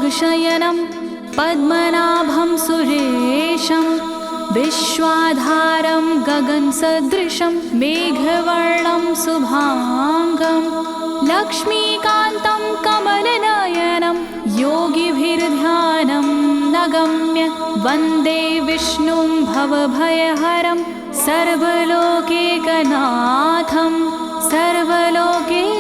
शयनं पद्मनाभं सुरेशं विश्वाधारं गगनसदृशं मेघवर्णं शुभांगं लक्ष्मीकान्तं कमलनयनं योगिभिर्ध्यानं नगम्य वन्दे विष्णुं भवभयहरं सर्वलोकैकनाथं सर्वलोकैकनाथम्।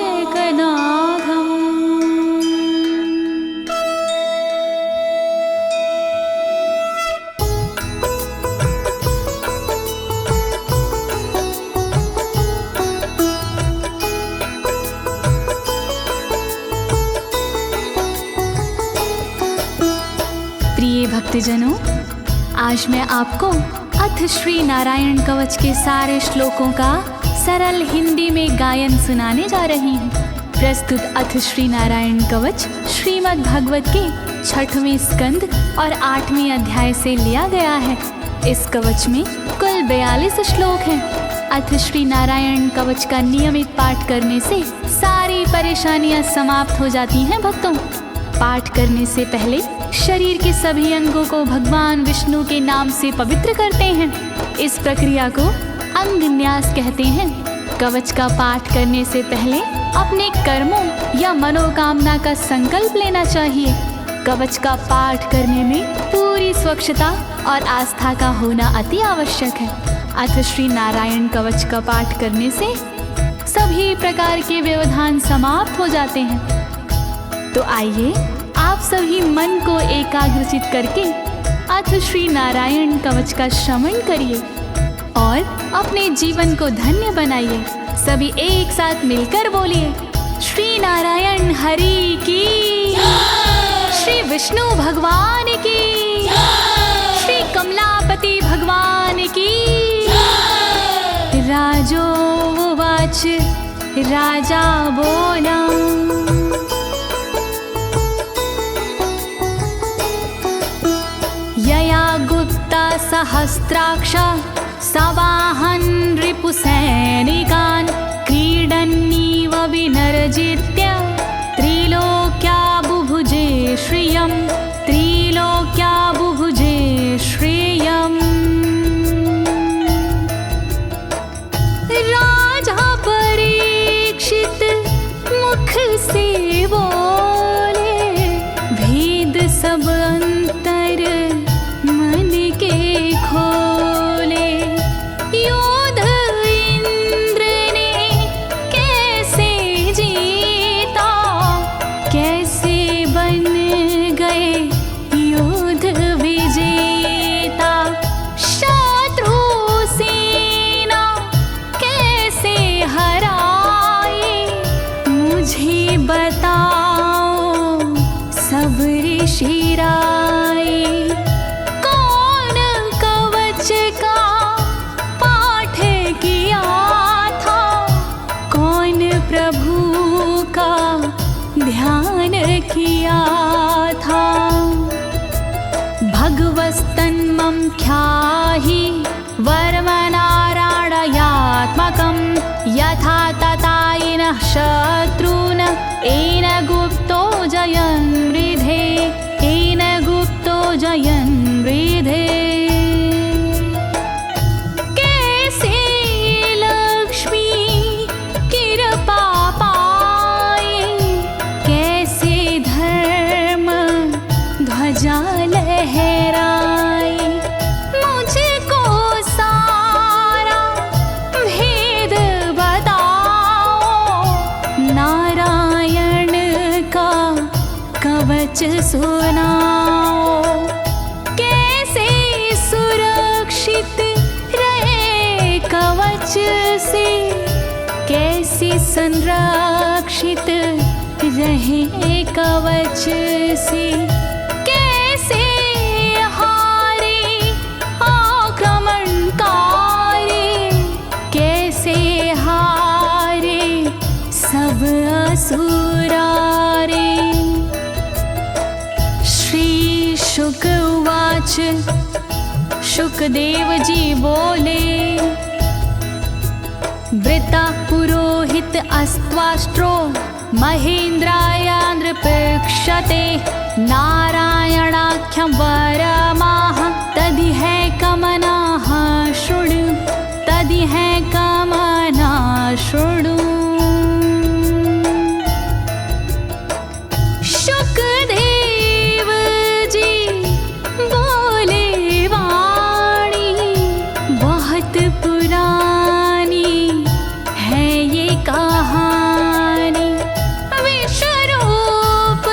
प्रिय भक्तजनों, आज मैं आपको अथ श्री नारायण कवच के सारे श्लोकों का सरल हिंदी में गायन सुनाने जा रही हूँ। प्रस्तुत अथ श्री नारायण कवच श्रीमद् भागवत के 6वें स्कंद और 8वें अध्याय से लिया गया है। इस कवच में कुल 42 श्लोक हैं। अथ श्री नारायण कवच का नियमित पाठ करने से सारी परेशानियां समाप्त हो जाती हैं। भक्तों, पाठ करने से पहले शरीर के सभी अंगों को भगवान विष्णु के नाम से पवित्र करते हैं। इस प्रक्रिया को अंग न्यास कहते हैं। कवच का पाठ करने से पहले अपने कर्मों या मनोकामना का संकल्प लेना चाहिए। कवच का पाठ करने में पूरी स्वच्छता और आस्था का होना अति आवश्यक है। अथ श्री नारायण कवच का पाठ करने से सभी प्रकार के व्यवधान समाप्त हो जाते हैं। तो आइए आप सभी मन को एकाग्रचित करके अथ श्री नारायण कवच का श्रवण करिए और अपने जीवन को धन्य बनाइए। सभी एक साथ मिलकर बोलिए, श्री नारायण हरि की, श्री विष्णु भगवान की, श्री कमलापति भगवान की। राजोवाच, राजा बोला, यया गुप्ता सहस्राक्ष सवाहन रिपुसैनिकान् क्रीडन्नीव विनर्जित्य त्रिलोक्या बुभुजे श्रियं, त्रिलोक्या बुभुजे श्रियम्। राजा परीक्षित मुख से बोले, भेद सब अंतर मन के खोले। योद्ध इंद्र ने कैसे जीता, कैसे बन गए योद्ध विजेता। शत्रु सेना कैसे हराए, मुझे बताओ सब ऋषि राय। कौन कवच का पाठ किया था, कौन प्रभु का ध्यान किया था। भगवस्तन्मं ख्याहि वर्मनारायणात्मकं यथा तथा येन शत्रून् येन गुप्तो जयन् मृधे, येन गुप्तो जयन् मृधे। कैसे लक्ष्मी कृपा पाए, कैसे धर्म ध्वजा लहराए। मुझको सारा भेद बताओ, नारायण का कवच सुनाओ। कैसे सुरक्षित रहे कवच से, कैसे संरक्षित रहे कवच से। कैसे हारे आक्रमणकारी, कैसे हारे सब असुरारे। श्री शुक उवाच, शुकदेव जी बोले, वृता पुरोहित अस्त्वाष्ट्रो महेन्द्राय नृपक्षते नारायणाख्यं वरमाह तदिह कमनाः शृणु तदिह कमना शृणु। शुकदेव जी बोले वाणी बहुत पुरानी है ये कहानी। विश्वरूप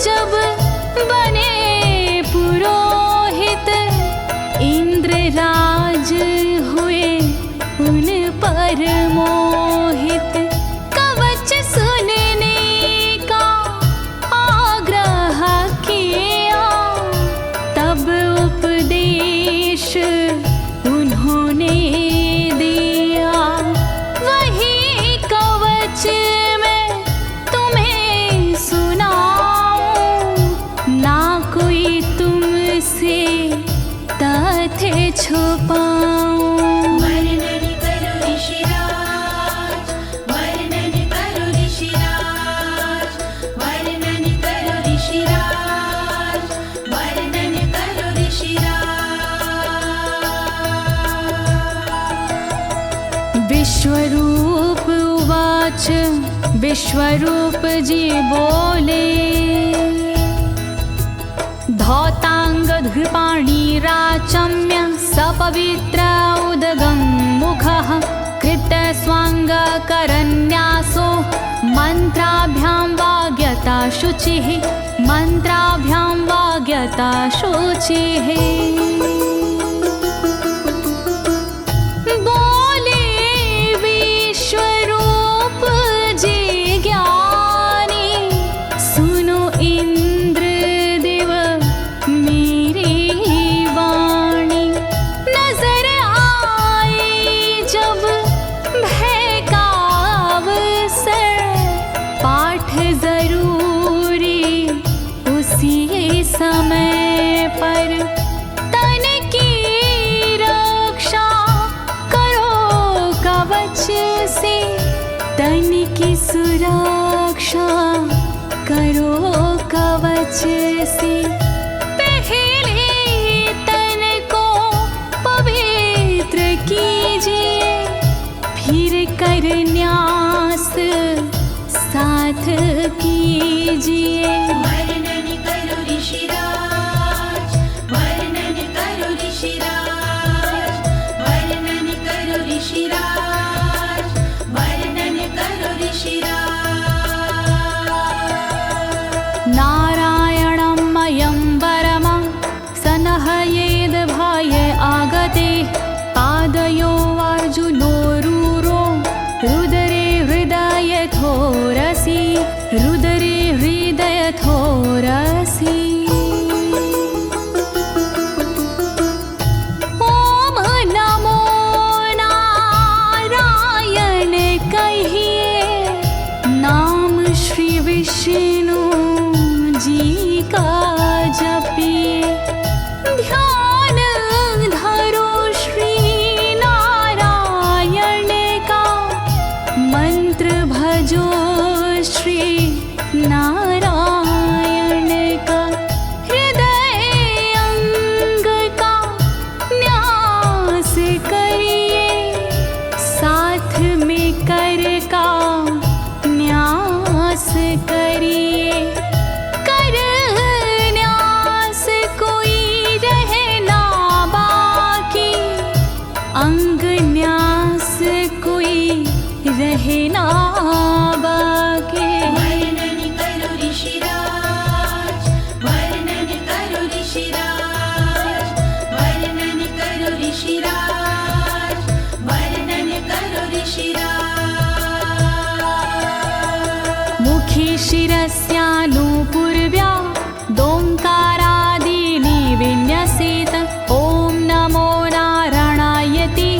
जब बने पुरोहित इंद्रराज हुए उन पर मोहित। कवच सुनने का आग्रह किया तब उपदेश उन्होंने दिया। वही कवच मैं तुम्हें सुनाऊं ना कोई तुमसे तथ्य छुपाऊं। वर्णन करो ऋषिराज, वर्णन करो ऋषिराज, वर्णन करो ऋषिराज, वर्णन करो ऋषिराज। विश्वरूप उवाच विश्वरूप जी बोले। धौताङ्गधृपाणिराचम्य सपवित्र उदगं मुखः कृतस्वाङ्गकरन्यासो मन्त्राभ्यां वाग्यता शुचिः मन्त्राभ्यां वाग्यता शुचिः। बोले विश्वरूप जी ज्ञानी सुनो इंद्रदेव मेरी वाणी। नजर आई जब भय का अवसर पाठ जरूरी उसी समय पर। तन की रक्षा करो कवच से तन की सुरक्षा करो कवच से। पहले तन को पवित्र कीजिए फिर कर न्यास साथ कीजिए। वर्णन करो ऋषिराज, वर्णन करो ऋषिराज, वर्णन करो ऋषिराज, वर्णन करो ऋषिराज। नारायणं मयं वरमं सनहयेद भाये आगते। पादयो अर्जुनोरूरो रुदरे हृदयथोरसि रुदरे हृदयथोरसि। ओम नमो नारायण कहिए नाम श्री विष्णु जी का जपिए। ध्यान धरो श्री नारायण का मंत्र भजो श्री नारायण का। हृदय अंग का न्यास करिए साथ में कर का न्यास करिए। कर न्यास कोई रहना बाकी अंग न्यास कोई रहना बाकी। वर्णन करो ऋषिराज, वर्णन करो ऋषिराज, वर्णन करो ऋषिराज, वर्णन करो ऋषिराज। मुखी शिरस्यानुपूर्व्या दोङ्कारादीनि विन्यसेत। ॐ नमो नारायणेति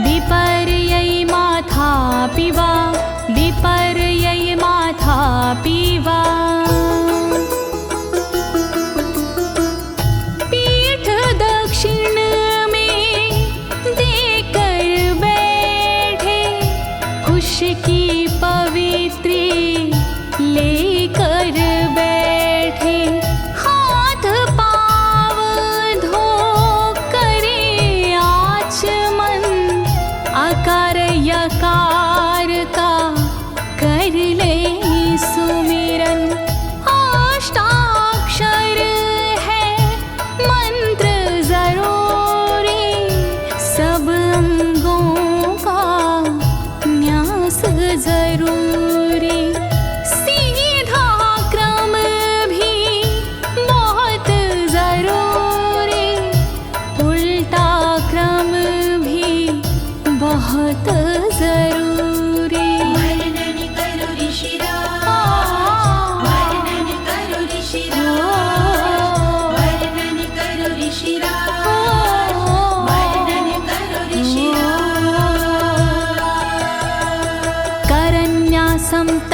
विपर्यै माथापि वा विपर्यै माथापि वा। पीठ दक्षिण में देकर बैठे खुश की पवित्री लेकर बैठे।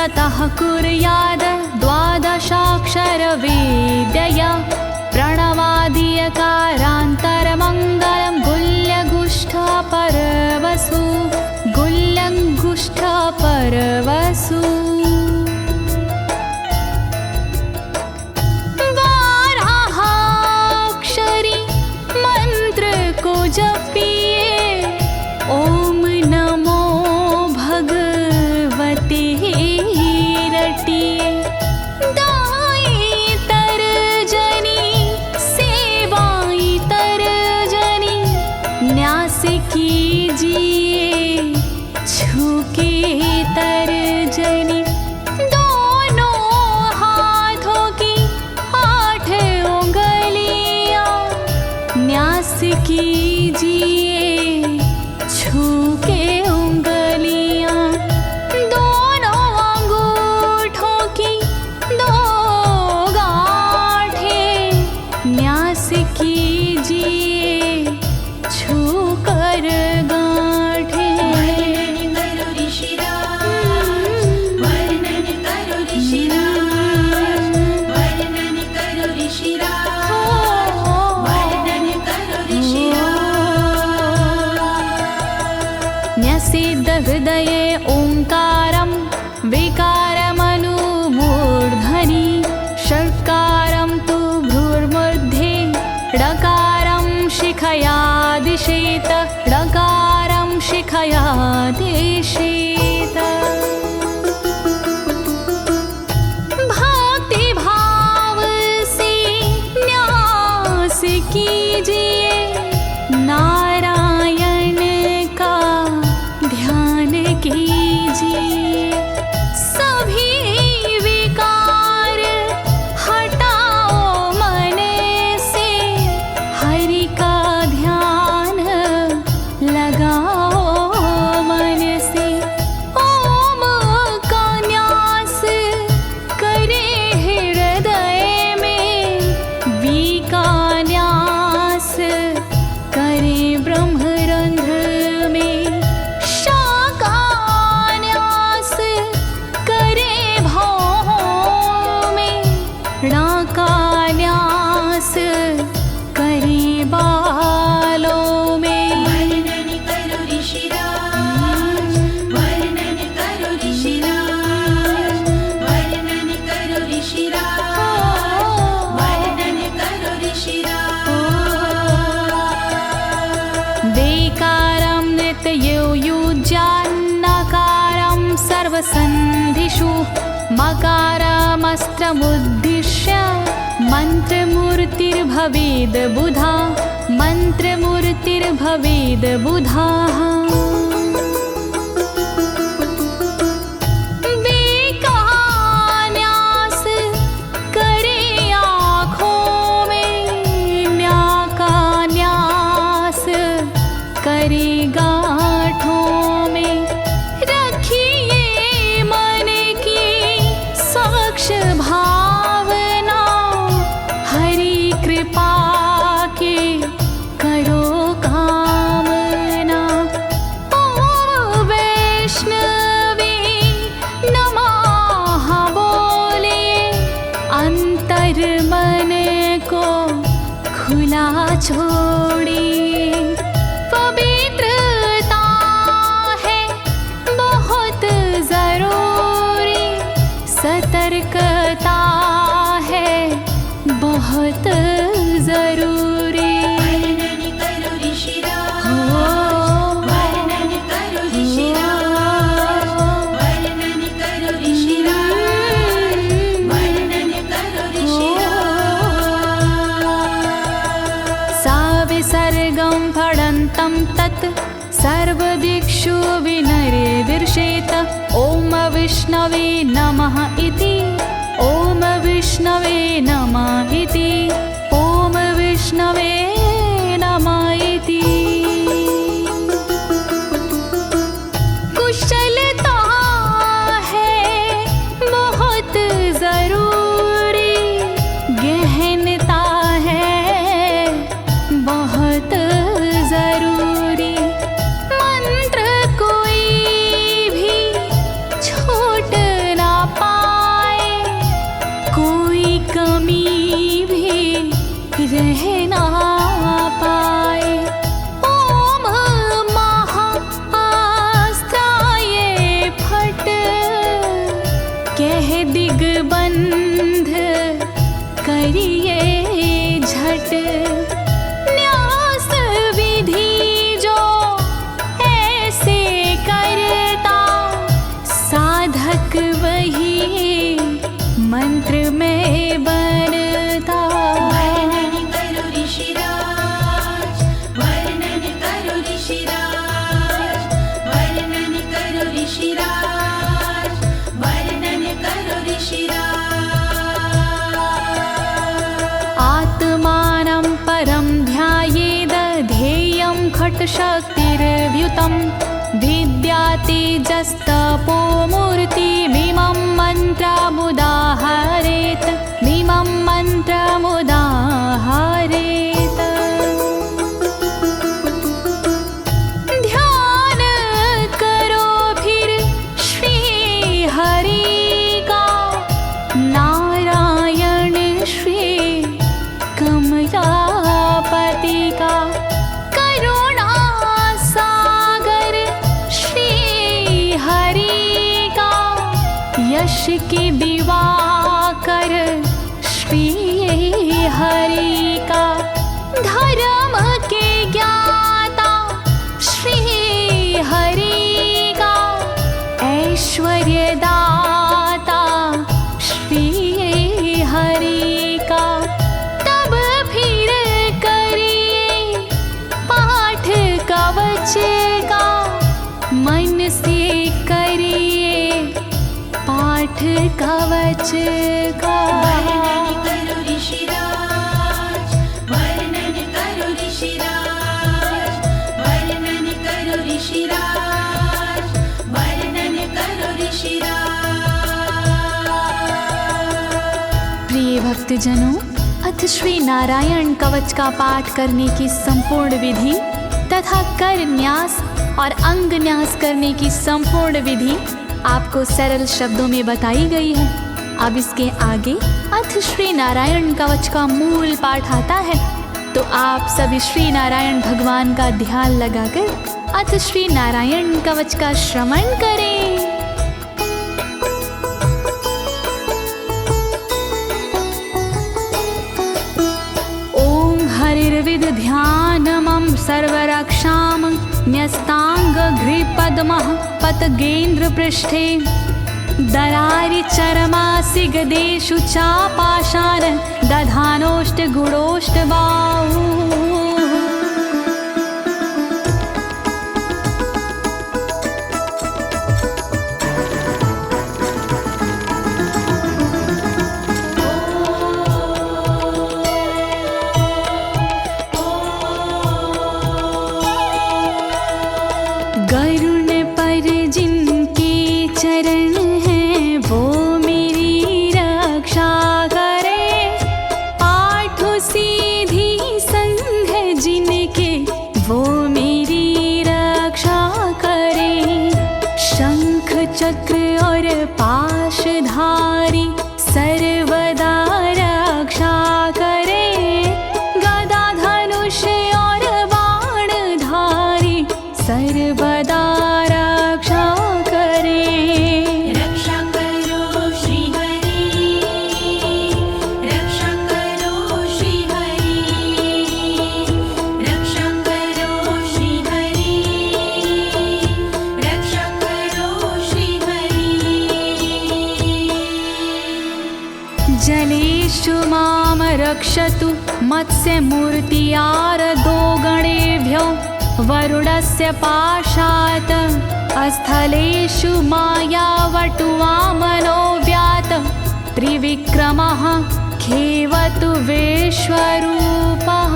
ततः कुर्याद द्वादशाक्षरविद्यया प्रणवादियकारान्तरमङ्गलं गुल्यगुष्ठपरवसु गुल्यगुष्ठपरवसु बारहाक्षरी मंत्र को जपिए ओम नमो भगवते रटिए दाई तरजनी सेवाई तरजनी न्यास कीजिए छूके तरजनी दोनों हाथों की 8 उंगलियां न्यास कीजिए छूके उंगलियां दोनों अंगूठों की 2 गांठें न्यास कीजिए छूकर गांठें। वर्णन करो ऋषिराज, वर्णन करो ऋषिराज, वर्णन करो ऋषिराज, वर्णन करो ऋषिराज। न्यसेद हृदये ओंकारं विकारमनुमूर्धनि षट्कारं तु भ्रूर्मध्ये ड़कारं शिखया दिशेत ड़कारं शिखया दिशेत। भक्ति भाव से न्यास कीजिए नारायण का ध्यान कीजिए सभी विकार हटाओ मन से हरि का ध्यान लगाओ मन से ओम का न्यास करे हृदय में वी का न्यास करे ब्रह्मरंध्र में शा का न्यास करे भौहों में णा का न्यास करे बालों में। वर्णन करो ऋषिराज, वर्णन करो ऋषिराज, वर्णन करो ऋषिराज, वर्णन करो ऋषिराज। देकारं नित्ययुज्यान्नकारं सर्वसन्धिषु मकारमस्त्रमुद्दिश्य मन्त्रमूर्तिर्भवेद् बुधा मन्त्रमूर्तिर्भवेद् बुधाः। न्यास करे आँखों में न्या का न्यास करे गांठों में रखिए मन की साक्ष भावना हरि कृपा के करो कामना। ओम वैष्णवे नमः बोले अंतर मन को खुला छोड़िए पवित्रता है बहुत जरूरी सतर्कता है बहुत जरूरी। वर्णन करो ऋषिराज, वर्णन करो ऋषिराज, वर्णन करो ऋषिराज, वर्णन करो ऋषिराज। सा विसर्गं फडन्तं तत् सर्वदिक्षु विनिर्दिशेत ओम विष्णवे नमः इति ओम विष्णवे नमः इति ओम विष्णवे नमः इति। कुशलता है बहुत जरूरी गहनता है बहुत जरूरी मंत्र कोई भी छोट ना कह ना पाए। ओम महाअस्त्राय फट, कह दिग्बंध करिए झट। न्यास विधि जो ऐसे करता, साधक वही मंत्र में बनता। वर्णन करो ऋषिराज, वर्णन करो ऋषिराज, वर्णन करो ऋषिराज, वर्णन करो ऋषिराज। आत्मानं परं ध्यायेद ध्येयं खट्शक्तिर्व्युतं। विद्या तेजस्तपो मूर्तिमिमं मन्त्रमुदाहरेत्, मिमं मन्त्रमुदाहरेत्। ध्यान करो फिर श्री हरि का, नारायण श्री कमलापति का। करुणा सागर श्री हरि का, यश के दिवाकर श्री हरि का। धर्म के ज्ञाता श्री हरि का, ऐश्वर्य दाता श्री हरि का। तब फिर करिए पाठ कवच का, मन से करिए पाठ कवच का। वर्णन करो ऋषिराज, वर्णन करो ऋषिराज, वर्णन करो ऋषिराज, वर्णन करो ऋषिराज। प्रिय भक्तजनों, अथ श्री नारायण कवच का पाठ करने की संपूर्ण विधि तथा कर न्यास और अंग न्यास करने की संपूर्ण विधि आपको सरल शब्दों में बताई गई है। अब इसके आगे अथ श्री नारायण कवच का मूल पाठ आता है, तो आप सभी श्री नारायण भगवान का ध्यान लगाकर अथ श्री नारायण कवच का श्रवण करें। ओम हरिर्विद ध्यानमं सर्वरक्षां न्यस्ताङ्घ्रिपद्मः पतगेन्द्र पृष्ठे। दरारि चरमासि गदेषु चापाशान दधानोष्ट गुणोष्ट बाहु। गरुण पर जिनके चरण हैं वो मेरी रक्षा करे। आठ सीधी संग जिनके वो मेरी रक्षा करे। शंख चक्र और पाशधारी सर्वदा रक्षा करे। गदा धनुष और बाणधारी सर्वदा रक्षा करे। रक्षा करो श्री हरि, रक्षा करो श्री हरि, रक्षा करो श्री हरि, रक्षा करो श्री हरि। जलेषु मां रक्षतु मत्स्यमूर्तियारदो गणेभ्यो। वरुणस्य पाशात् स्थलेषु मायावटुवामनो व्यात। त्रिविक्रमः खेवतु विश्वरूपः।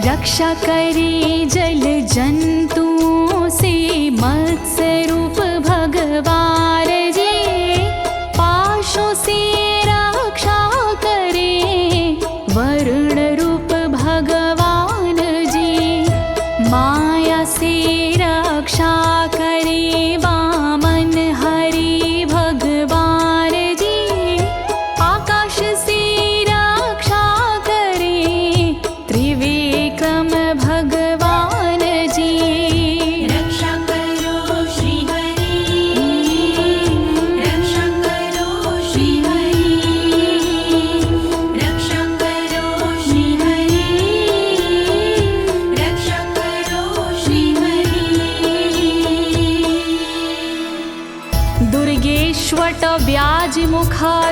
रक्षा करे जल जंतुओं से मत्स्य रूप भगवान जी। पाशों से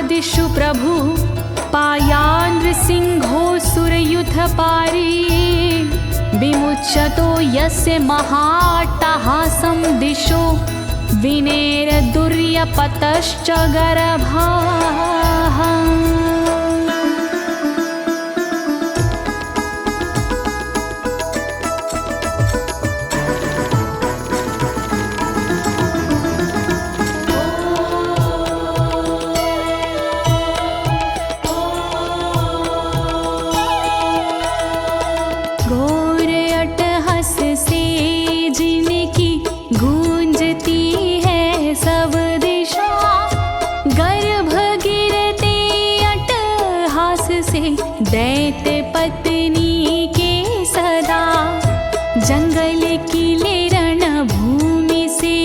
दिशु प्रभु पायानृसिंहोऽसुरयुथपारी विमुच्यतो यस्य महाट्टहासं दिशो विनेरदुर्यपतश्च गर्भाः। दैत्य पत्नी के सदा जंगल किले रणभूमि से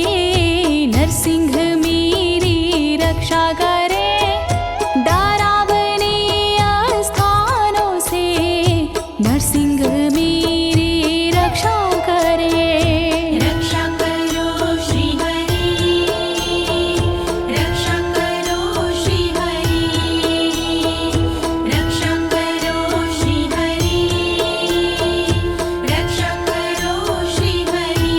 नरसिंह मेरी रक्षा करे। डरावने स्थानों से नरसिंह मेरी रक्षा करे। रक्षा करो श्री हरि, रक्षा करो श्री हरि, रक्षा करो श्री हरि, रक्षा करो श्री हरि।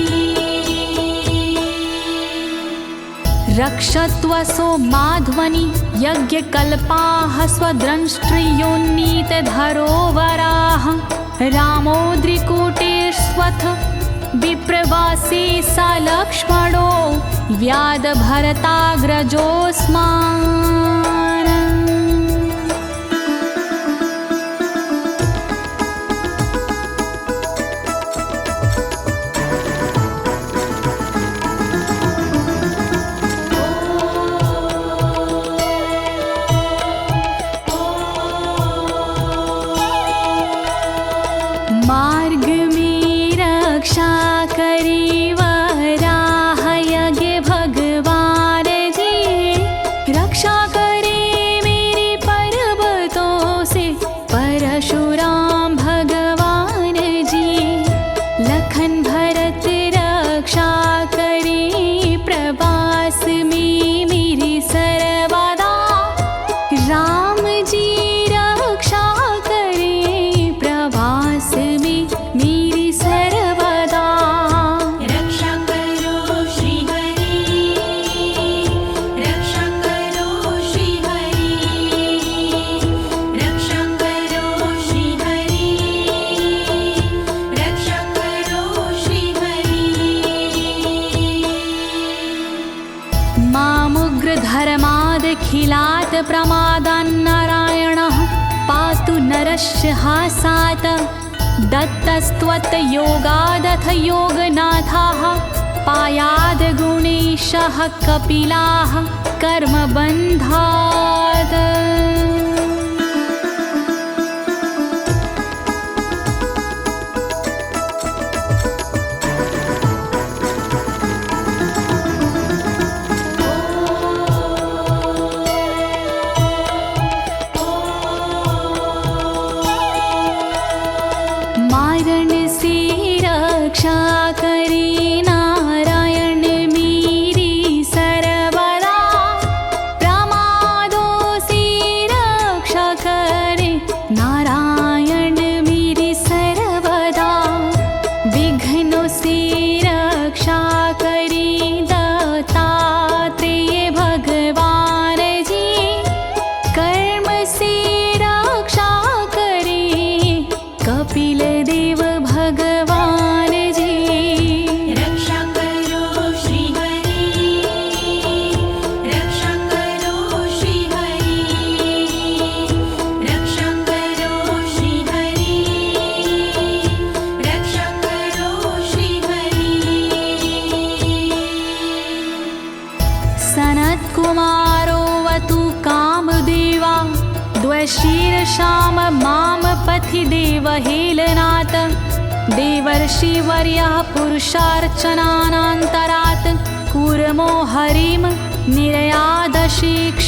रक्षत्वसो माध्वनि यज्ञकल्पाः स्वद्रंष्ट्रियोन्नीतधरोवराः रामोद्रिकूटेष्वथ विप्रवासी स लक्ष्मणो व्याधभरताग्रजोऽस्मान्। मार्ग में रक्षा करी वराह यज्ञ भगवान जी, रक्षा करे मेरे पर्वतों से परशुराम भगवान जी। लखन भरत रक्षा करे प्रवास में मेरी सर्वदा, राम जी रक्षा करे प्रवास में मेरी सर्वदा। रक्षा करो श्री हरि, रक्षा करो श्री हरि, रक्षा करो श्री हरि, रक्षा करो श्री हरि। मामुग्रधर्मादखिलात् प्रमादान्नारायणः पातु नरस्य हासात्। दत्तस्त्वत्योगादथ योगनाथाः पायाद् गुणेशः कपिलाः कर्मबन्धात्। मारण से रक्षा करे नारायण मेरी सर्वदा, प्रमादों से रक्षा करे नारायण मेरी सर्वदा। विघ्नों से रक्षा करे दत्तात्रेय भगवान जी, कर्म से रक्षा करे कपिल देव भगवान जी। रक्षा करो श्री हरि, रक्षा करो श्री हरि, रक्षा करो श्री हरि, रक्षा करो श्री हरि। सनत्कुमारोऽवतु कामदेवा द्वशीर्षाम माम पथि देवहेलनात्। देवर्षिवर्यः पुरुषार्चनानन्तरात् कूर्मो हरिं निर्यादशिक्षात्।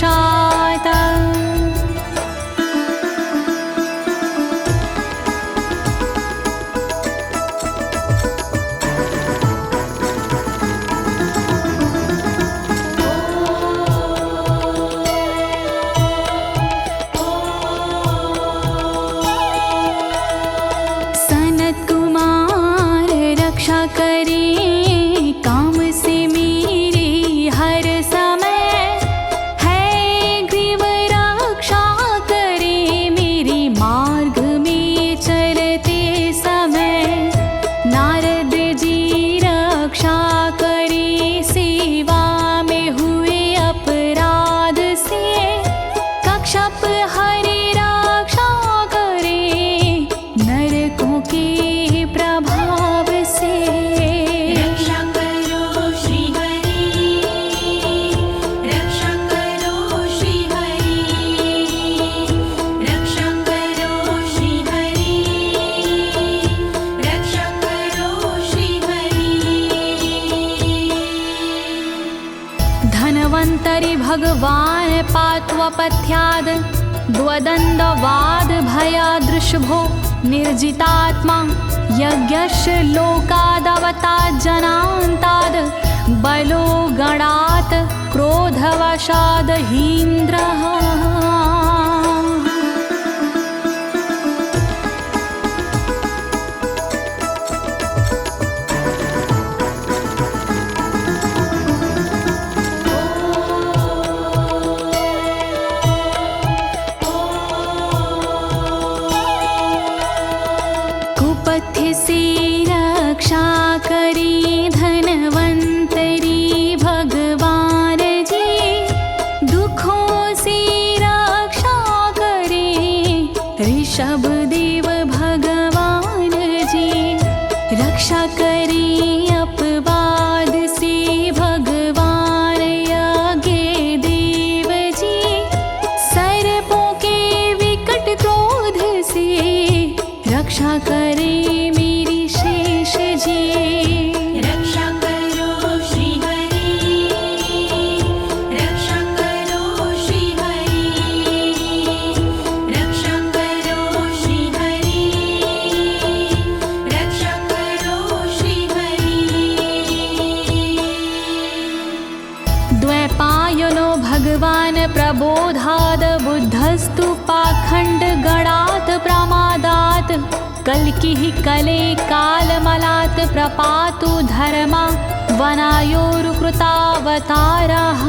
भगवान् पात्वपथ्याद् द्वदण्डवाद भयादृशभो निर्जितात्मा यज्ञस्य लोकादवतात् जनान्ताद् बलो गणात् क्रोधवशाद् हीन्द्रः। कुपथ्य से रक्षा करी धनवंतरी भगवान जी, दुखों से रक्षा करे ऋषभ देव भगवान जी। रक्षा करे अपवाद से भगवान यज्ञ देव जी, सर्पों के विकट क्रोध से रक्षा करे मेरी शेष जी। रक्षा करो श्री हरि, रक्षा करो श्री हरि, रक्षा करो श्री हरि, रक्षा करो श्री हरि। द्वैपायनो भगवान् प्रबोधाद् बुद्धस्तु पाखण्ड गणात् प्रमादात् कल्किः कले कालमलात् प्रपातु धर्मा वनायोरुकृतावतारः।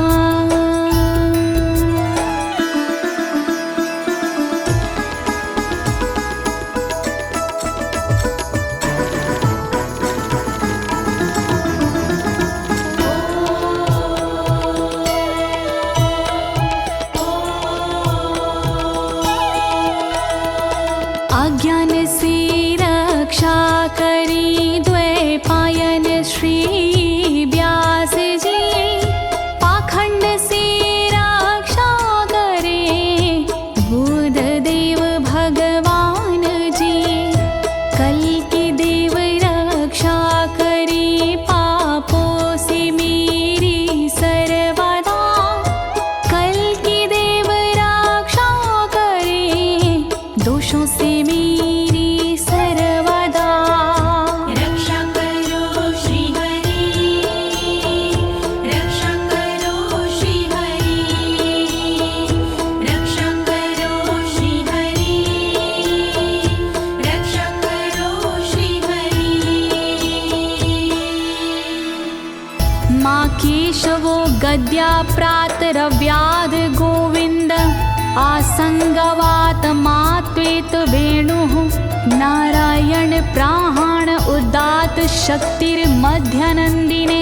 अज्ञान से रक्षा करी द्वैपायन श्री व्यास जी, पाखंड से रक्षा करे बुध देव भगवान जी। कल्कि देव रक्षा करी पापों से मेरी सर्वदा, कल्कि देव रक्षा करे दोषों से मेरी सर्वदा। रक्षा करो श्री हरि, रक्षा करो श्री हरि, रक्षा करो श्री हरि, रक्षा करो श्री हरि। माँ केशवो गद्या प्रातरव्याद गोविन्द, आसंगवात मात्वेत वेणुः नारायण प्राण उदात शक्तिर्मध्यनन्दिने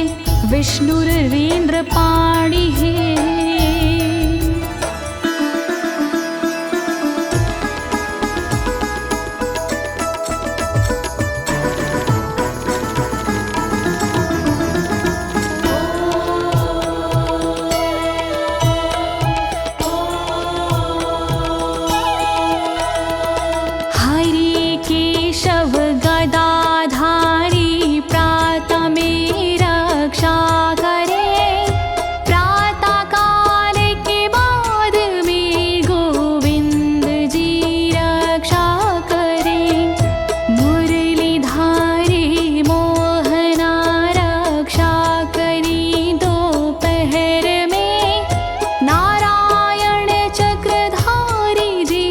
विष्णुरेन्द्रपाणिः। हरि केशव गदाधारी प्रातमे रक्षा करे, प्रातः काल के बाद में गोविंद जी रक्षा करे। मुरलीधारी मोहना रक्षा करी दोपहर में, नारायण चक्रधारी जी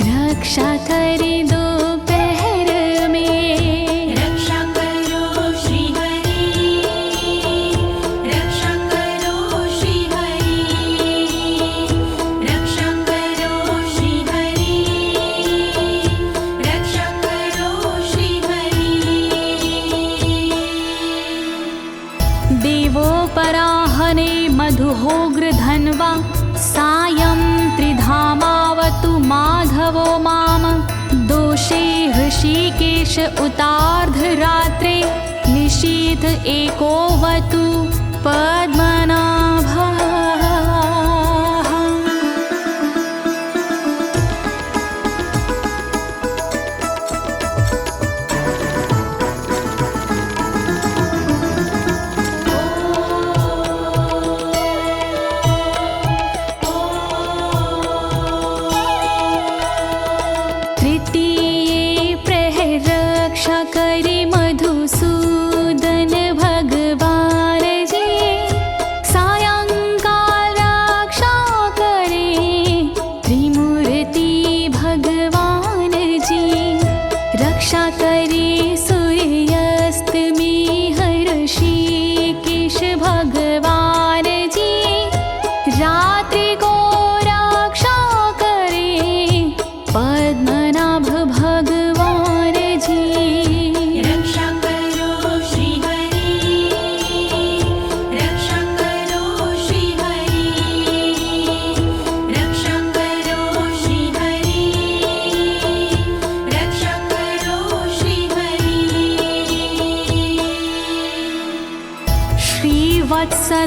रक्षा करे दोपहर में। रक्षा करो श्री हरि, रक्षा करो श्री हरि, रक्षा करो श्री हरि, रक्षा करो श्री हरि। देवोपराहने मधुहोग्र धन्वा, सायं त्रिधामावतु माधवो माम। दोषे ऋषिकेश उतार्धरात्रे, निशीथ एकोवतु पद्मनाभः।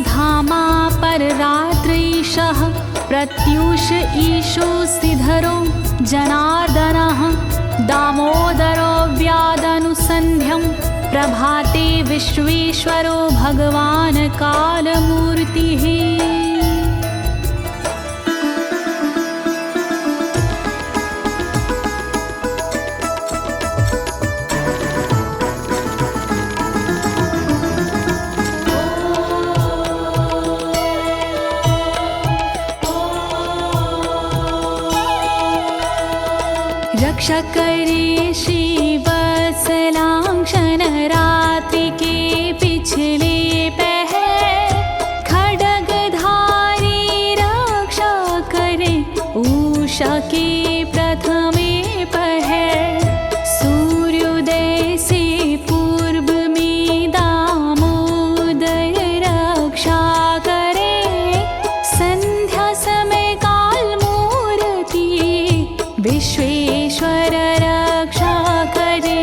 धामा पर रात्रीशः प्रत्यूष ईशो सिधरो जनार्दनः दामोदरो व्यादनुसन्ध्यं प्रभाते विश्वेश्वरो भगवान् कालमूर्तिः। रक्षा करे श्रीवत्सलांक्षण रात्रि के पिछले पहर खड्गधारी रक्षा करे उषा के प्रथमे पहर सूर्योदय से पूर्व में दामोदर रक्षा करे संध्या समय काल मूर्ति विश्वेश्वर रक्षा करे।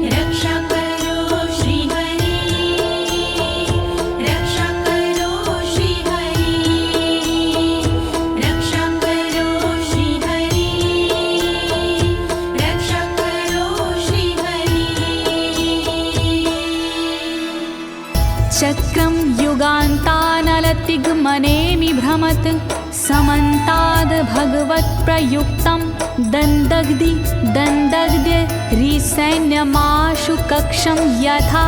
रक्षा करो श्री हरि, रक्षा करो श्री हरि, रक्षा करो श्री हरि, रक्षा करो श्री हरि। चक्रं युगान्तानलतिग्मनेमि भ्रमत् समन्ताद् भगवत्प्रयुक्तं दन्दग्ध्य रिसैन्यमाशु कक्षं यथा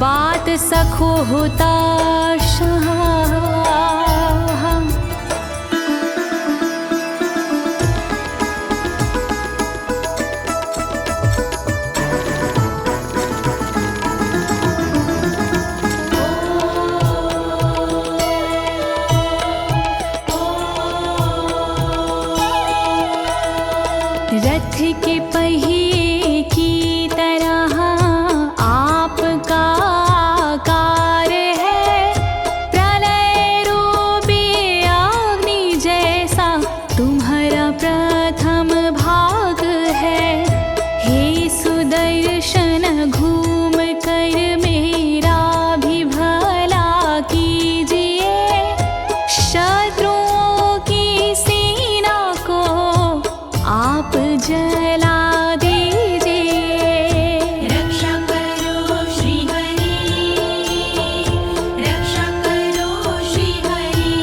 वातसखो हुताशः। रथ के पहिए की तरह आपका आकार है, प्रलय रूपी अग्नि जैसा तुम्हारा प्रथम भाग है। हे सुदर्शन घूम कर मेरा भी भला कीजिए, शत्रुओं की सेना को आप जला दीजिए। रक्षा करो श्री हरि, रक्षा करो श्री हरि,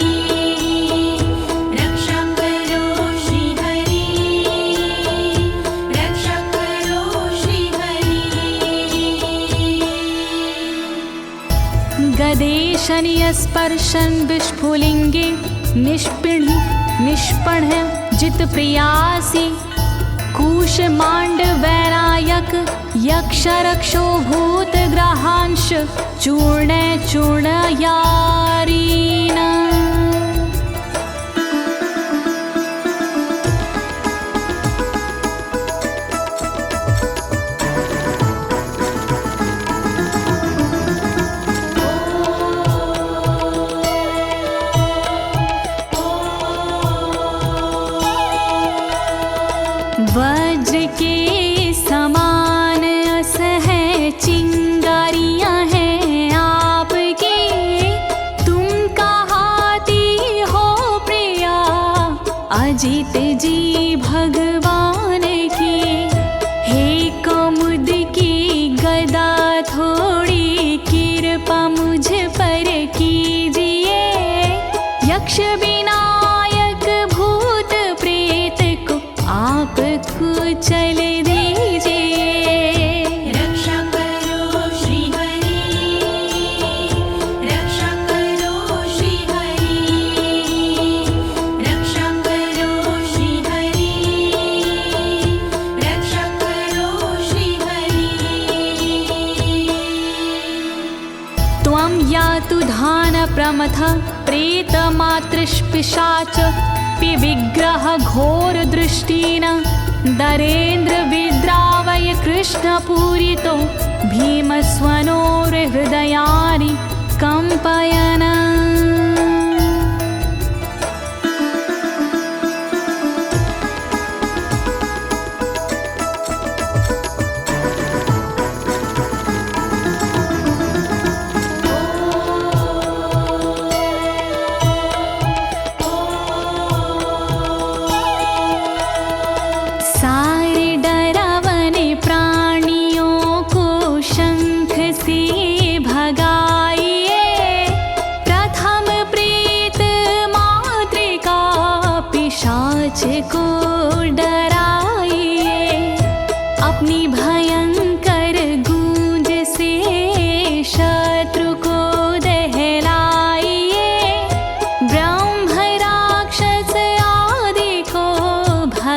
रक्षा करो श्री हरि, रक्षा करो श्री हरि। गदेशनीय स्पर्शन विस्फुलिंगे निष्पण जित प्रियासी कुश मांड वैरायक यक्ष रक्षो भूत ग्रहांश चूर्ण यारीना। वज्र के समान असह चिंगारियां हैं आपकी, तुम कहाती हो प्रिया अजित जी भगवान की। हे कमुद की गदा थोड़ी कृपा मुझ पर कीजिए, यक्ष विनायक भूत प्रेत को आप कुचल दीजिए। रक्षा करो श्री हरि, रक्षा करो श्री हरि, रक्षा करो श्री हरि, रक्षा करो श्री हरि। त्वं यातु धान प्रमथ प्रेत मातृपिशाच विग्रह घोर दृष्टिन दरेन्द्र विद्रावय कृष्ण पूरितो भीमस्वनोर हृदयानि कंपयन।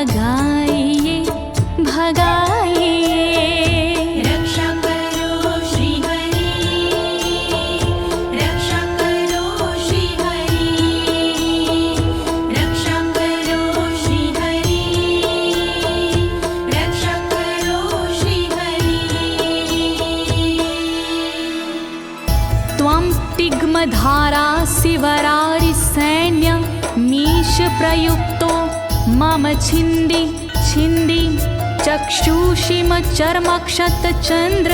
भगाइए भगाइए। रक्षा करो श्री हरि, रक्षा करो श्री हरि, रक्षा करो श्री हरि, रक्षा करो श्री हरि। त्वं तिग्मधारा शिवरारि सैन्य मीश प्रयुक्तो मम छिन्दी छिन्दी चक्षुषीम चर्मक्षतचन्द्र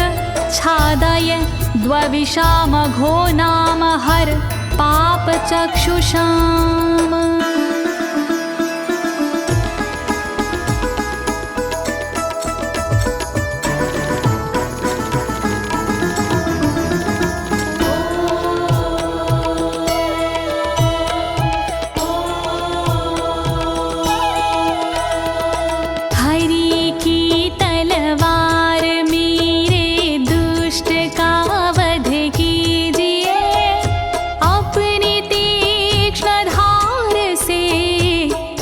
छादय द्वविषामघो नाम हर पापचक्षुषाम्।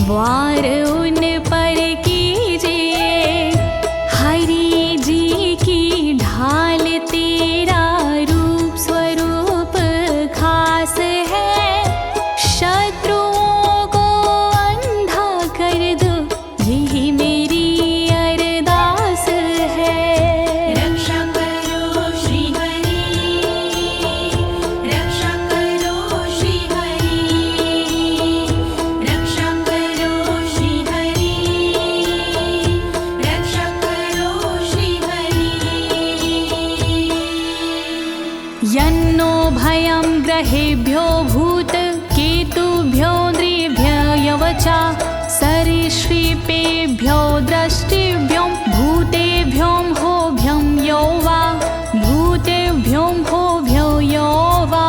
वार उन पर कीजिए, हरि जी की ढाल तेरा रूप स्वरूप खास है, शत्रुओं को अंधा कर दो यही मेरी अरदास है। रक्षा करो श्री हरि, रक्षा करो श्री हरि, रक्षा करो श्री हरि, रक्षा करो श्री हरि। यन्नो भयं ग्रहेभ्यो भूत केतुभ्यो नृभ्ययवचा सरीसृपेभ्यो दृष्टिभ्यो भूतेभ्यो होभ्यं यो वा भूतेभ्यो होभ्यो यो वा।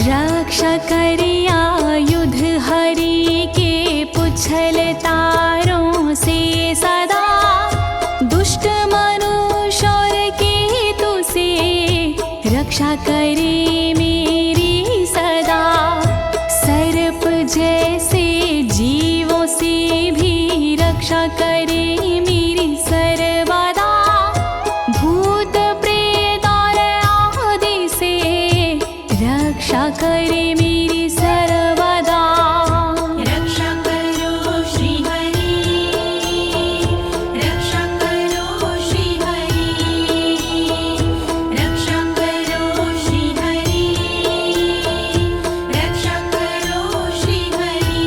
रक्षा करिया युद्ध हरि के पुछल तारों से सदा, दुष्ट मनुष्य और केतु से रक्षा करे मेरी सदा। सर्प जैसे जीवों से भी रक्षा करे मेरी सर्वदा, भूत प्रेत और आदि से रक्षा करे मेरी सर्वदा। रक्षा करो श्री हरि, रक्षा करो श्री हरि, रक्षा करो श्री हरि, रक्षा करो श्री हरि।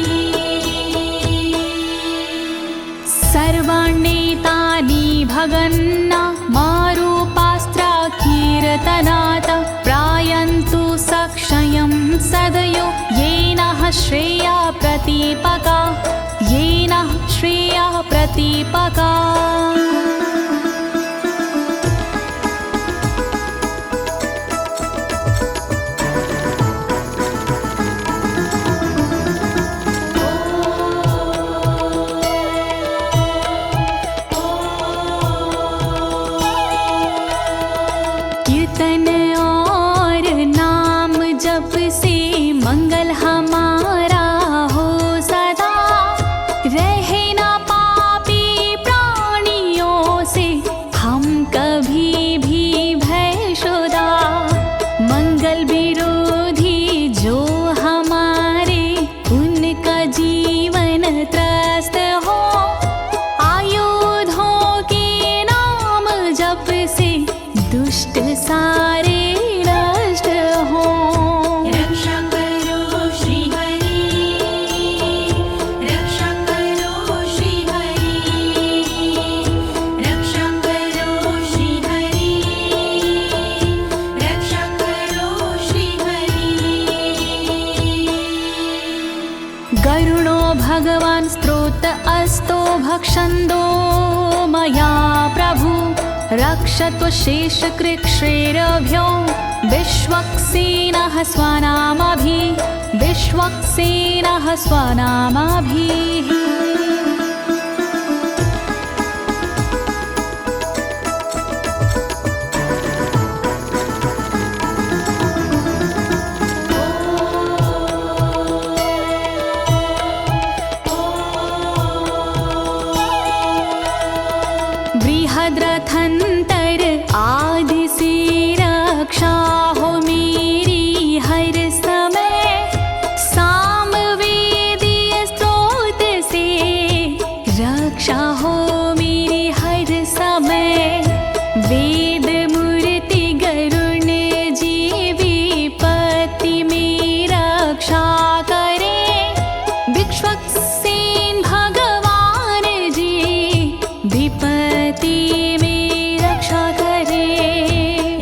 सर्वाण्येतानि भगन्ना मारूपास्त्रा कीर्तनात् प्रायन्तु सक्षयं सदयो येन श्रेया प्रतीपका, येन श्रेया प्रतीपका। कीर्तन और नाम जप से मंगल हमारा हो सदा, रहे ना पापी प्राणियों से हम कभी भी भयशुदा। मंगल विरोधी जो हमारे उनका जीवन त्रस्त हो, आयुधों के नाम जप से दुष्ट सारे नष्ट हो। रक्षा करो श्री हरि, रक्षा करो श्री हरि, रक्षा करो श्री हरि, रक्षा करो श्री हरि। गरुणो भगवान् स्तोत्र अस्तो भक्षन्दो मया प्रभु, रक्षत्व शेषकृच्छ्रेरभ्यो विश्वक्सेनः स्वनामभिः बृहद्रथंतर आदि से रक्षा हो मेरी हर समय, सामवेदीय स्रोत से रक्षा हो मेरी हर समय। वेद मूर्ति गरुण जी विपत्ति में रक्षा करे, विश्वक्सेन भगवान जी विपत्ति में रक्षा करे।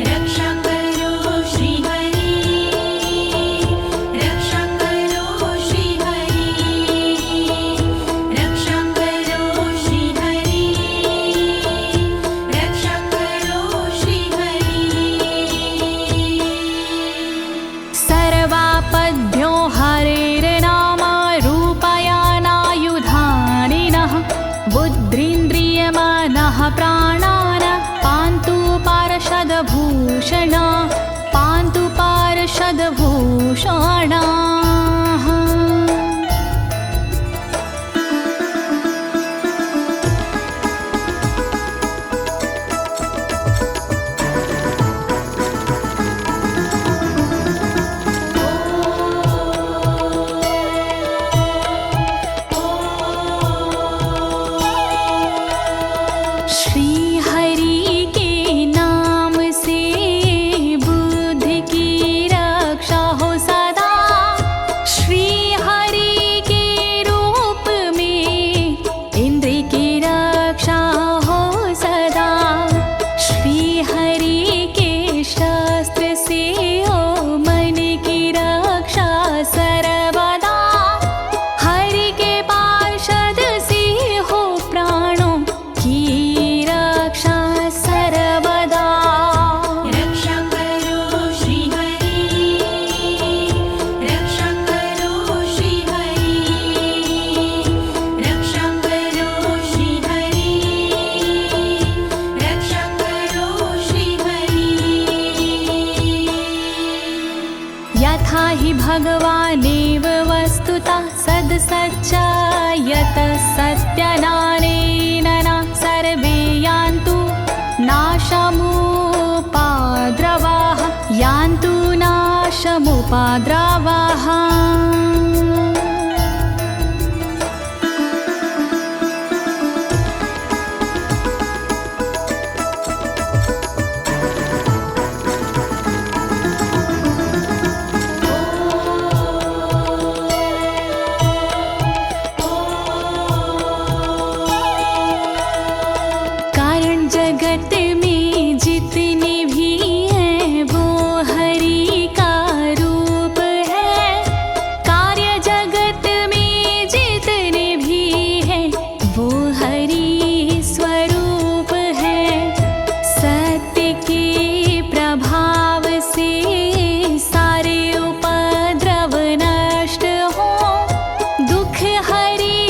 रक्षा करो श्री हरि, रक्षा करो श्री हरि, रक्षा करो श्री हरि, रक्षा करो श्री हरि। सर्वापद्भ्यो हरेर्नाम रूपयानायुधानिनः, बुद्धिन्द्रियमनः प्राणान् पान्तु पार्षदभूषण, पान्तु पार्षदभूषणाः। श्री हरि के नाम से बुद्धि की रक्षा हो सदा, श्री हरि के रूप में इंद्रिय की रक्षा हो सदा, श्री हरि के शस्त्र से हो मन की रक्षा सर्वदा, हरि के पार्षद से हो प्राणों की रक्षा सर्वदा। रक्षा करो श्री हरि, रक्षा करो श्री हरि, रक्षा करो श्री हरि, रक्षा करो श्री हरि। यथा हि भगवानेव वस्तुतः सद्सच्चायतः सत्यनानेन न सर्वे यान्तु नाशमुपाद्रवाः, यान्तु नाशमुपाद्रवाः। कारण जगत में जितने भी हैं वो हरि का रूप है, कार्य जगत में जितने भी हैं वो हरि स्वरूप है। सत्य के प्रभाव से सारे उपद्रव नष्ट हो, दुख हरि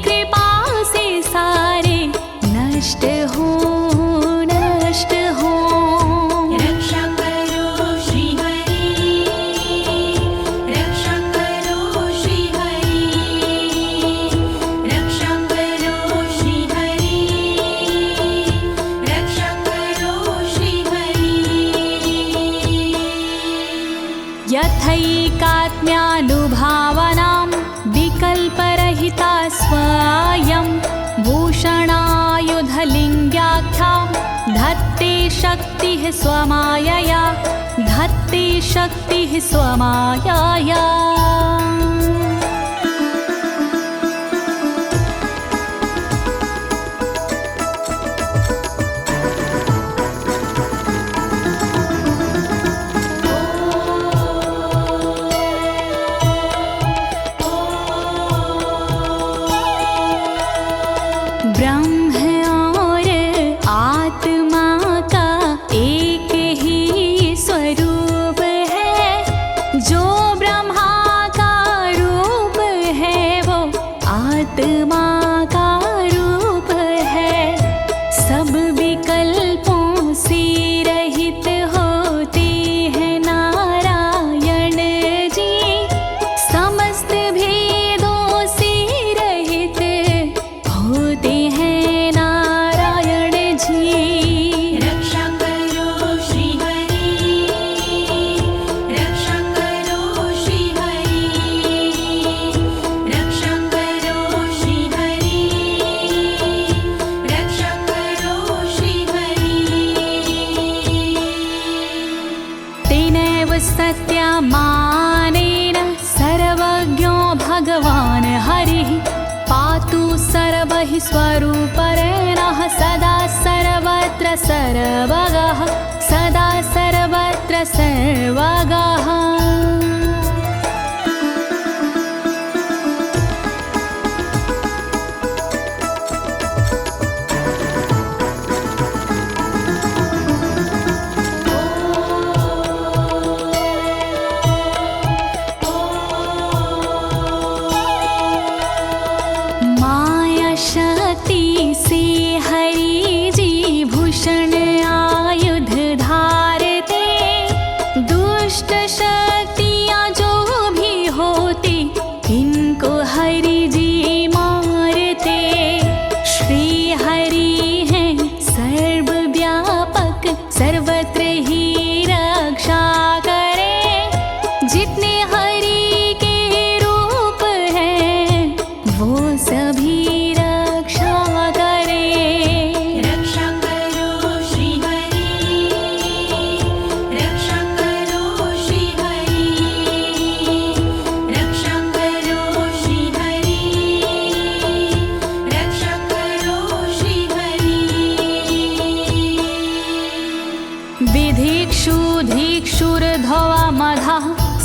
कृपा से सारे नष्ट हो, नष्ट हो। रक्षा करो श्री हरि, रक्षा करो श्री हरि, रक्षा करो श्री हरि, रक्षा करो श्री हरि। यथैकात्म्यानुभावनां विकल्परहिता स्वयं भूषणायुधलिङ्ग्याख्या, धत्ते शक्तिः स्वमायया, धत्ते शक्तिः स्वमायया। ब्रह्म और आत्मा का एक ही स्वरूप मानेन सर्वज्ञो भगवान् हरिः पातु सर्वैः स्वरूपेण सदा सर्वत्र सर्वगः सदा सर्वत्र सर्वगः।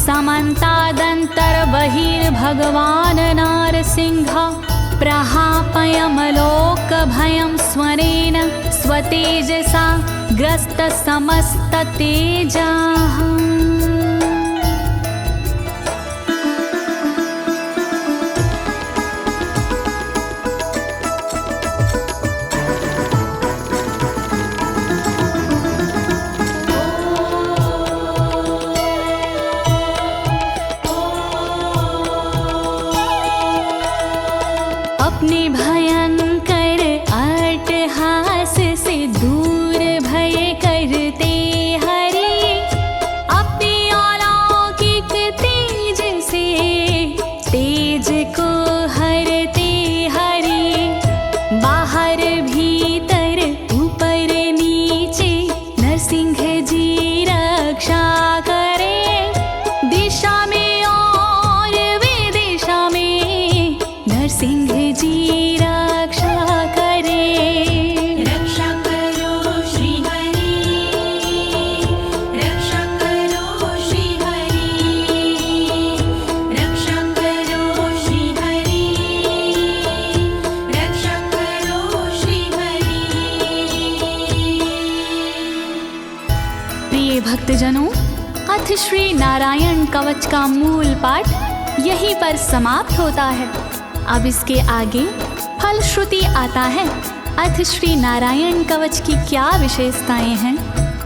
समन्तादन्तर्बहिर्भगवान् नारसिंहः प्रहापयमलोकभयं स्वरेण स्वतेजसा ग्रस्तसमस्ततेजाः। अपने भयंकर अट्टहास से दूर भय करते हरि अपने अलौकिक तेज से तेज को हरते हरि बाहर भीतर ऊपर नीचे नरसिंह जी रक्षा करे दिशा में और विदिशा में नरसिंह जी रक्षा करे। रक्षा करो श्री हरि रक्षा करो श्री हरि रक्षा करो श्री हरि रक्षा करो श्री हरि। प्रिय भक्तजनों, अथ श्री नारायण कवच का मूल पाठ यहीं पर समाप्त होता है। अब इसके आगे फलश्रुति आता है। अथ श्री नारायण कवच की क्या विशेषताएं हैं,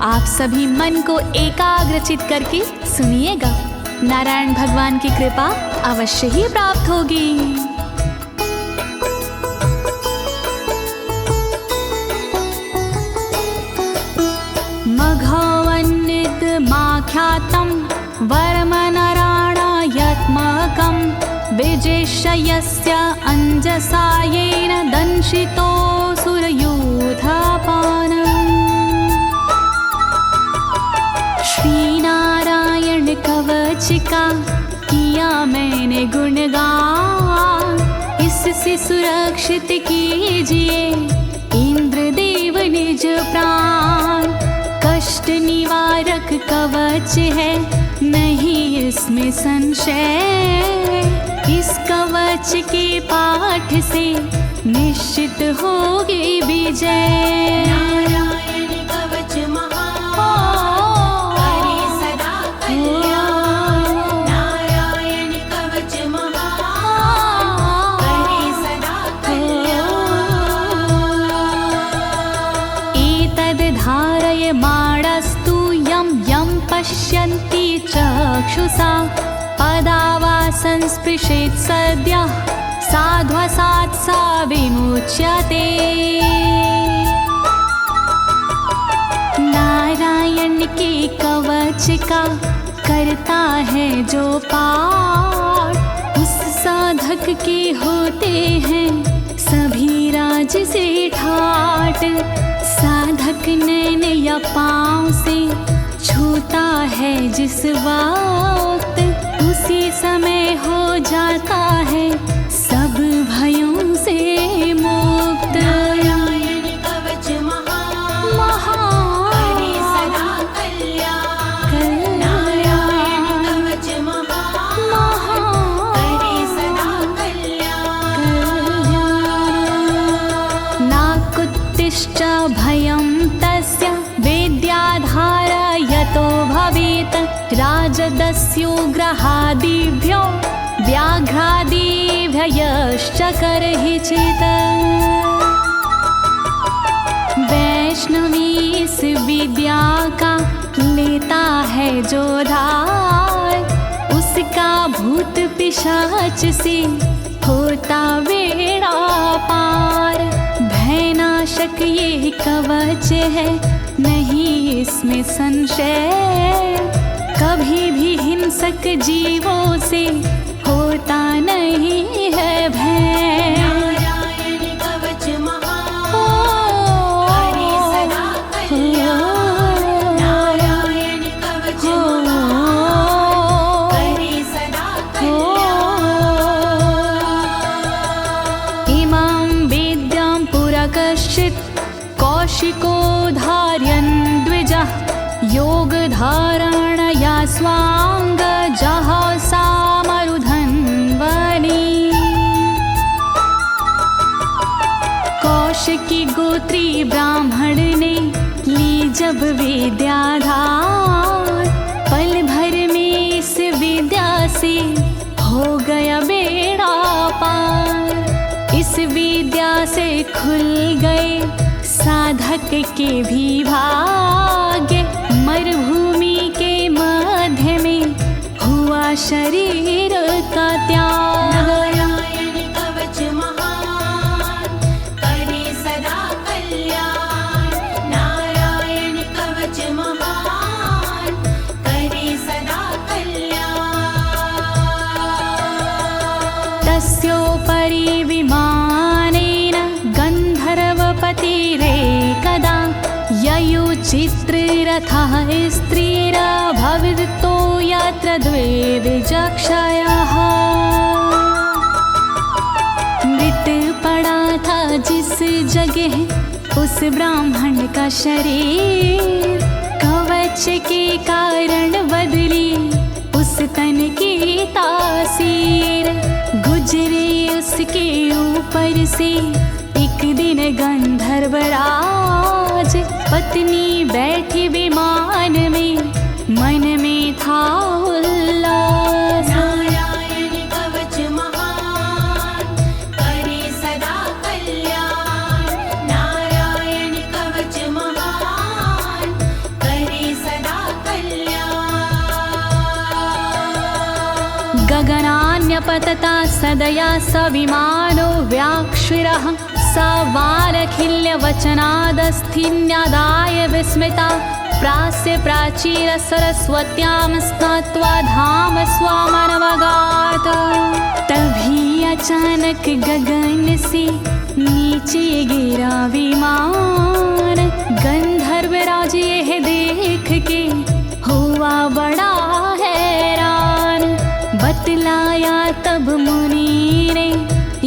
आप सभी मन को एकाग्रचित करके सुनिएगा। नारायण भगवान की कृपा अवश्य ही प्राप्त होगी। मघवन्नित माख्यातं वर्मनराणायत्मकं विजेशयस्य अंजसायेन दंशितोऽसुरयूथपानम्। श्री नारायण कवच का किया मैंने गुणगान, इससे सुरक्षित कीजिए इंद्रदेव निज प्राण। कष्ट निवारक कवच है नहीं इसमें संशय, इस कवच के पाठ से निश्चित होगी विजय। नारायण कवच महान करे सदा कल्याण नारायण कवच महान करे सदा कल्याण। एतद् धारय माणस्तु यं यं पश्यन्ति चक्षुषा पदावा संस्पृशेत् सद्यः साध्वसात् सा विमुच्यते। नारायण के कवच का करता है जो पाठ, उस साधक के होते हैं सभी राज से ठाट। साधक नैन या पाँव से छूता है जिस बार उसी समय हो जाता है सब भयों से मुक्त। नारायण कवच महान करे सदा कल्याण। नारायण कवच महान करे सदा कल्याण। नाकुत्तिश्च भयं तस्य वेद्याधारयतो भवेत् राजदस्युग्रहादिभ्यो व्याघ्रादिभ्यश्च करहिचित्। वैष्णवी इस विद्या का लेता है जो धार, उसका भूत पिशाच से होता बेड़ा पार। भयनाशक ये कवच है नहीं इसमें संशय, कभी भी हिंसक जीवों से होता नहीं है भय। नारायण कवच महान करे सदा कल्याण। नारायण कवच महान करे सदा कल्याण। इमां वेद्यां पुरा कश्चित् कौशिको धारयन् द्विजः, योगधारणया स्वाङ्गजः सामरुधन्वने। कौशिकी गोत्री ब्राह्मण ने ली जब विद्याधार, पल भर में इस विद्या से हो गया बेड़ा पार। इस विद्या से खुल गए साधक के भी भाग्य, मरुभूमि के मध्य में हुआ शरीर का त्याग। नारायण कवच महान करे सदा कल्याण। नारायण कवच महान करे सदा कल्याण। तस्योपरि विमानेन गन्धर्वपतिरेकदा, ययुचित्ररथः स्त्रीरभवितो यत्र द्वे विचक्षयः। मृत पड़ा था जिस जगह उस ब्राह्मण का शरीर, कवच के कारण बदली उस तन की तासीर। गुजरे उसके ऊपर से एक दिन गंधर्वराज, पत्नी बैठी विमान में मन में था उल्लास। नारायण कवच महान करे सदा कल्याण। नारायण कवच महान करे सदा कल्याण। गगनान्यपतता सदया स विमानो व्याक्षिरः, स वालखिल्यवचनादस्थिन्यादाय विस्मिता, प्रास्य प्राचीर सरस्वत्यां स्नात्वा धाम स्वामनवगात। तभी अचानक गगन से नीचे गिरा विमान, गंधर्वराज यह देख के हुआ बड़ा हैरान। बतलाया तब मुनि ने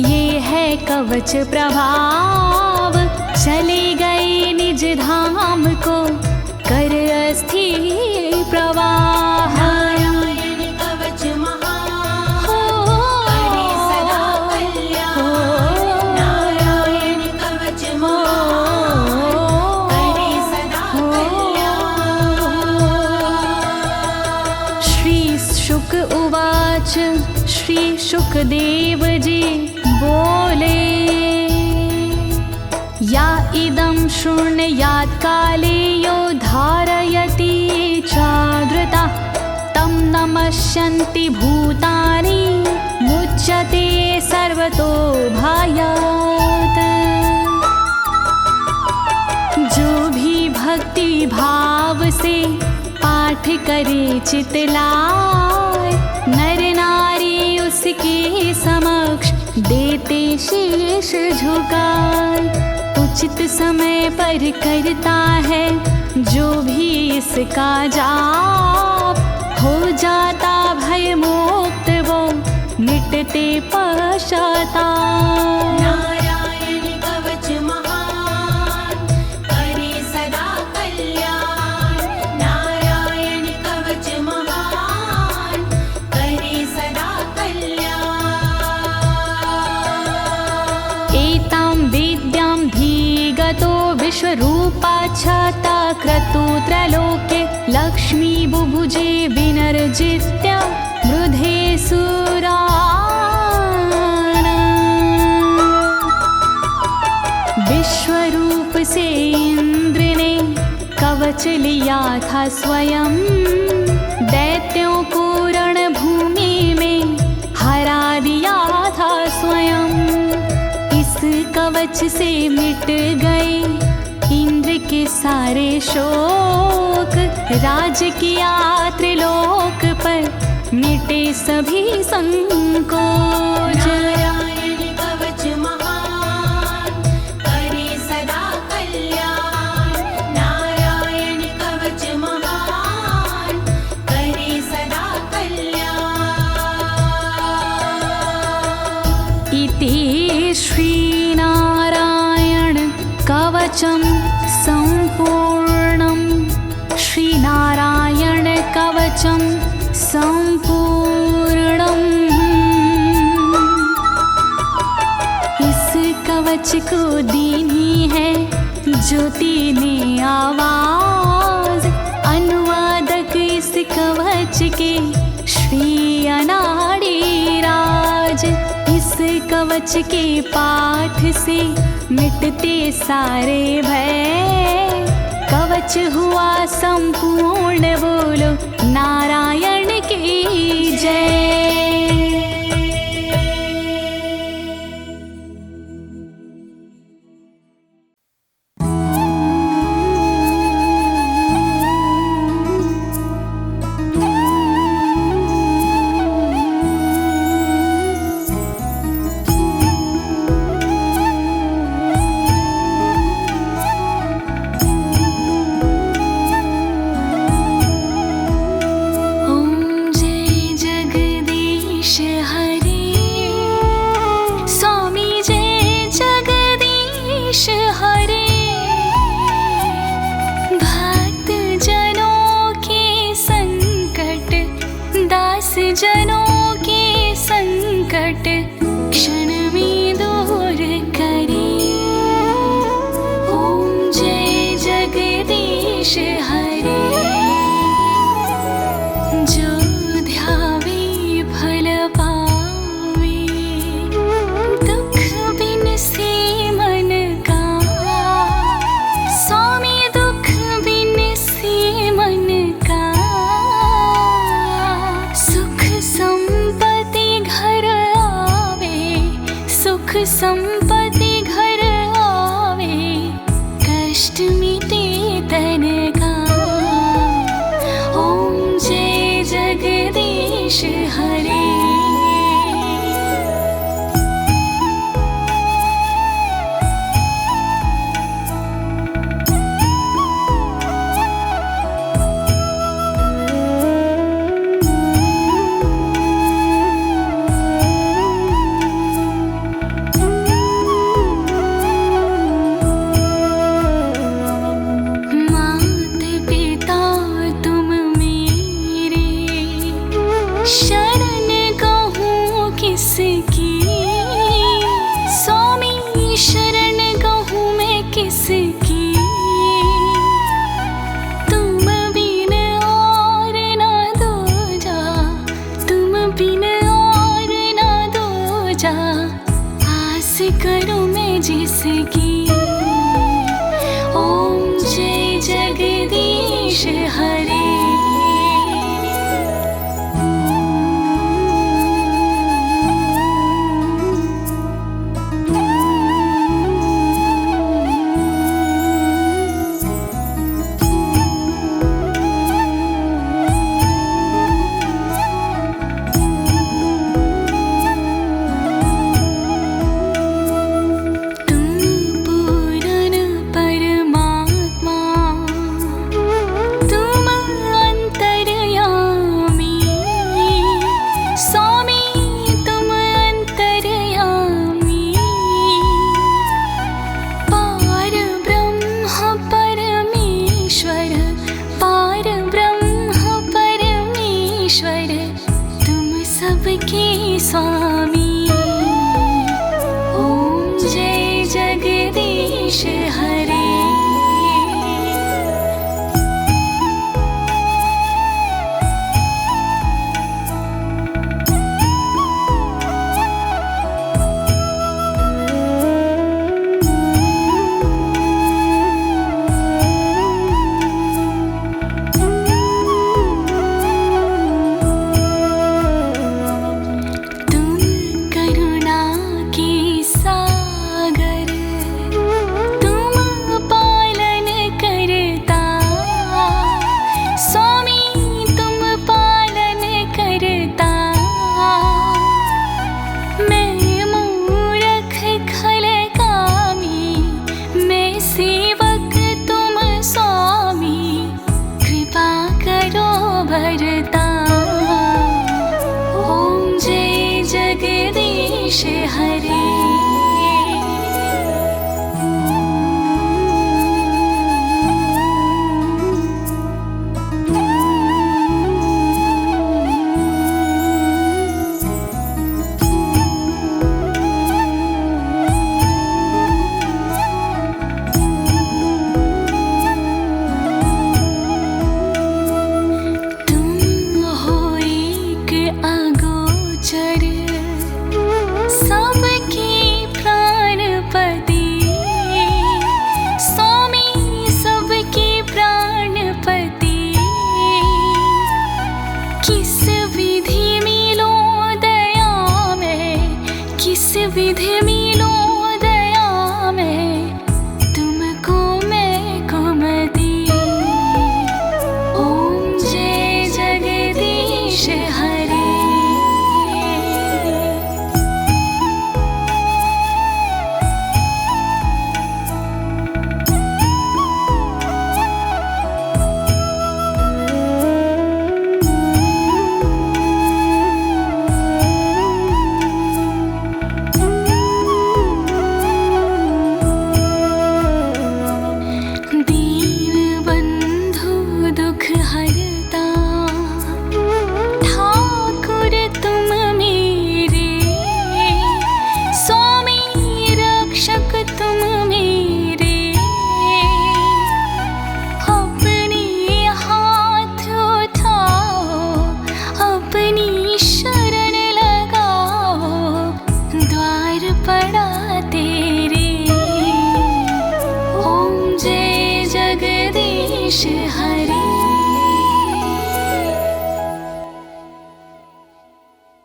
ये है कवच प्रभाव, चले गए निज धाम को कर अस्थिर प्रवाह। नारायण कवच महान करे सदा कल्याण। नारायण कवच महान करे सदा कल्याण। श्री शुक उवाच, श्री शुकदेव जी बोले, या इदं शृणुयात् काले यो धारयति चादृता, तं नमस्यन्ति भूतानि मुच्यते सर्वतो भयात्। जो भी भक्ति भाव से पाठ करे चितलाय, नर नारी उसके समक्ष देते शीश झुकाए। उचित समय पर करता है जो भी इसका जाप, हो जाता भय मोक्ष विश्वरूपा छाता क्रतुत्रलोके लक्ष्मी बुभुजे विनर्जित्य मृधे सुराना। विश्वरूप से इंद्र ने कवच लिया था स्वयं, दैत्यों को रणभूमि में हरा दिया था स्वयं। इस कवच से मिट गए इंद्र के सारे शोक, राज किया त्रिलोक पर मिटे सभी संकोच। नारायण कवच महान करे सदा कल्याण, नारायण कवच महान करे सदा कल्याण। इति श्रीनारायण कवचं सम्पूर्णं, श्रीनारायण कवचं सम्पूर्णम्। इस कवच को दीनी है ज्योति ने आवाज, अनुवादक इस कवच के श्री अनाड़ी राज। इस कवच के पाठ से मिटते सारे भय, कवच हुआ संपूर्ण, बोलो नारायण की जय। जनों के संकट क्षण में दूर करे। ओम जय जगदीश हरे, जो ध्यावे फल पावे, दुख बिन से मन का। स्वामी दुख बिन से मन का, सुख संपत्ति घर आवे, सुख संपत्ति घर आवे, कष्ट मिटे तन का। ओम जय जगदीश हरे। शरण कहूँ किसकी, स्वामी शरण कहूँ मैं किसकी। तुम बिन और ना दूजा, तुम बिन और ना दूजा, आस करूँ मैं जिसकी। ओम जय जगदीश हरे। सबके स्वामी। ओम जय जगदीश हरे। जगदीश हरे। सबकी प्राणपति स्वामी, सबकी प्राणपति। किस विधि मिलो दया में, किस विधि मिलो दया में, तुमको मैं कुमति। ओम जय जगदीश हरे। ठाकुर तुम मेरे स्वामी, रक्षक तुम मेरे। अपने हाथ उठाओ, अपनी शरण लगाओ, द्वार पड़ा तेरे। ओम जय जगदीश हरे।